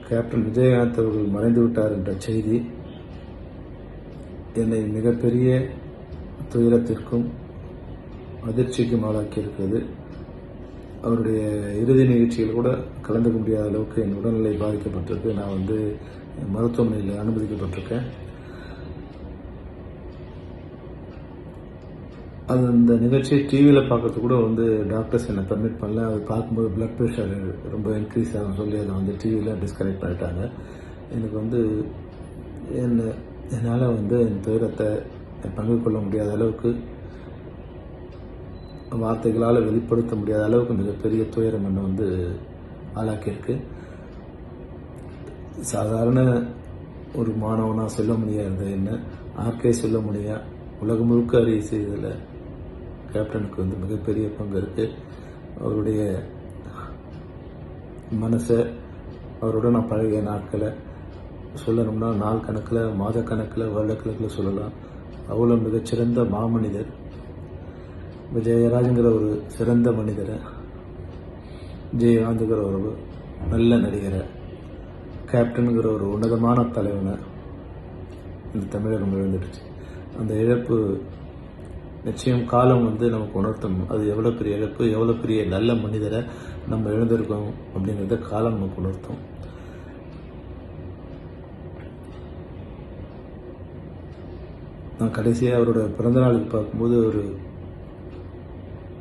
Captain Vijayakanth அவர்கள் மறைந்து விட்டார் என்ற செய்தி என்னை மிகப்பெரிய துயரத்திற்கும் அதிர்ச்சிக்கும் ஆளாக்கியிருக்கிறது. அவருடைய இறுதி நிகழ்ச்சியில் கூட கலந்துக்க முடியாத அளவுக்கு என் உடல்நிலை பாதிக்கப்பட்டிருக்கு. நான் மருத்துவமனையில் அனுமதிக்கப்பட்டிருக்கேன். அந்த நிகழ்ச்சியை டிவியில் பார்க்கறது கூட டாக்டர்ஸ் என்னை பர்மிட் பண்ணல. அது பார்க்கும்போது பிளட் ப்ரெஷர் ரொம்ப இன்க்ரீஸ் ஆகும் சொல்லி அதை டிவியில் டிஸ்கனெக்ட் பண்ணிட்டாங்க. எனக்கு என்னால் என் துயரத்தை பங்கு கொள்ள முடியாத அளவுக்கு, வார்த்தைகளால் வெளிப்படுத்த முடியாத அளவுக்கு மிகப்பெரிய துயரம் என்னை ஆளாக்கியிருக்கு. சாதாரண ஒரு மாணவனாக சொல்ல முடியாது என்ன ஆர்கே சொல்ல முடியா உலகம் முழுக்க அறிய செய்ததில் கேப்டனுக்கு மிகப்பெரிய பங்கு இருக்குது. அவருடைய மனசை, அவரோட நான் பழகிய நாட்களை சொல்லணும்னா நாள் கணக்கில், மாத கணக்கில், வருட கணக்கில் சொல்லலாம். அவ்வளோ மிகச்சிறந்த மாமனிதர் விஜயராஜுங்கிற ஒரு சிறந்த மனிதரை, விஜயகாந்துங்கிற ஒரு நல்ல நடிகரை, கேப்டனுங்கிற ஒரு உன்னதமான தலைவனை இந்த தமிழகம் இழந்துடுச்சு. அந்த இழப்பு நிச்சயம் காலம் நமக்கு உணர்த்தும். அது எவ்வளோ பெரிய இழப்பு, எவ்வளோ பெரிய நல்ல மனிதரை நம்ம இழந்திருக்கோம் அப்படிங்கிறத காலம் நமக்கு உணர்த்தும். நான் கடைசியாக அவரோட பிறந்தநாளுக்கு பார்க்கும்போது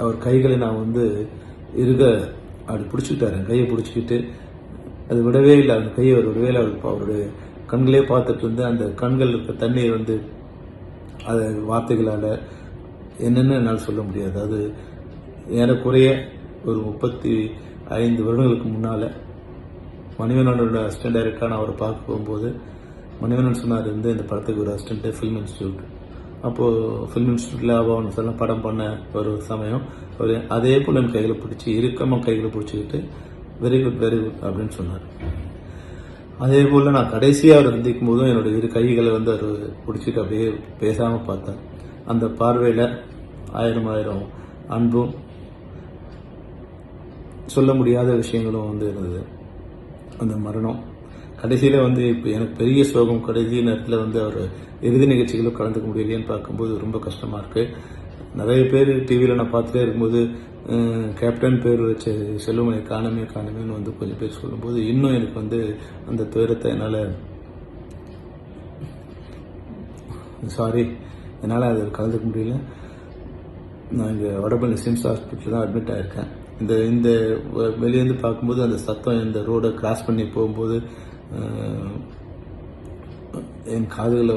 அவர் கைகளை நான் இருக அப்படி பிடிச்சிக்கிட்டாரு. கையை பிடிச்சிக்கிட்டு அது விடவே இல்லை. அந்த கையை அவர் விடவே இல்லை. அவருடைய கண்களே பார்த்துட்டு அந்த கண்கள் இருக்க தண்ணீர் அது வார்த்தைகளால் என்னென்னு என்னால் சொல்ல முடியாது. அது ஏறக்குறைய ஒரு 35 வருடங்களுக்கு முன்னால் மணிவண்ணனோட அசிஸ்டன்ட் டைரக்டராக நான் அவரை பார்க்க போகும்போது மணிவண்ணன் சொன்னார், இந்த படத்துக்கு ஒரு அசிஸ்டன்ட் ஃபில்ம் இன்ஸ்டியூட். அப்போது ஃபில்ம் இன்ஸ்டியூட்டில் அவன் படம் பண்ண ஒரு சமயம் அவர் அதே போல் என் கைகளை பிடிச்சி இறுக்கமாக கைகளை பிடிச்சிக்கிட்டு வெரி குட் அப்படின்னு சொன்னார். அதே போல் நான் கடைசியாக அவர் சந்திக்கும் போதும் என்னுடைய இரு கைகளை அவர் பிடிச்சிட்டு அப்படியே பேசாமல் பார்த்தார். அந்த பார்வையில் ஆயிரம் அன்பும் சொல்ல முடியாத விஷயங்களும் இருந்தது. அந்த மரணம் கடைசியில் இப்போ எனக்கு பெரிய சோகம். கடைசி நேரத்தில் அவர் இறுதி நிகழ்ச்சிகளும் கலந்துக்க முடியலையேன்னு பார்க்கும்போது ரொம்ப கஷ்டமாக இருக்குது. நிறைய பேர் டிவியில் நான் பார்த்துட்டே இருக்கும்போது கேப்டன் பேர் வச்ச செல்வமணி காணமேன்னு கொஞ்சம் பேர் சொல்லும்போது இன்னும் எனக்கு அந்த துயரத்தை என்னால் அதில் கலந்துக்க முடியல. நான் இங்கே வடபழனி சிம்ஸ் ஹாஸ்பிட்டல் தான் அட்மிட் ஆகிருக்கேன். இந்த வெளியேருந்து பார்க்கும்போது அந்த சத்தம் இந்த ரோடை கிராஸ் பண்ணி போகும்போது என் காதுகளில்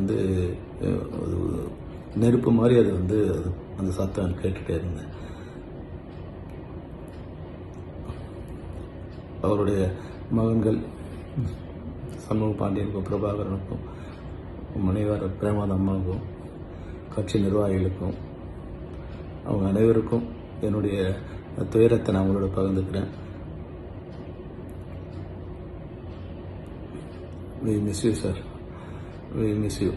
இது நெருப்பு மாதிரி அது அந்த சத்தம் கேட்டுகிட்டே இருந்தேன். அவருடைய மகன்கள் சண்முக பாண்டியனுக்கும், பிரபாகரனுக்கும், மனைவர் பிரேமாத அம்மாவுக்கும், கட்சி நிர்வாகிகளுக்கும், அவங்க அனைவருக்கும் என்னுடைய துயரத்தை நான் அவங்களோட பகிர்ந்துக்கிறேன். We miss you, sir. We miss you.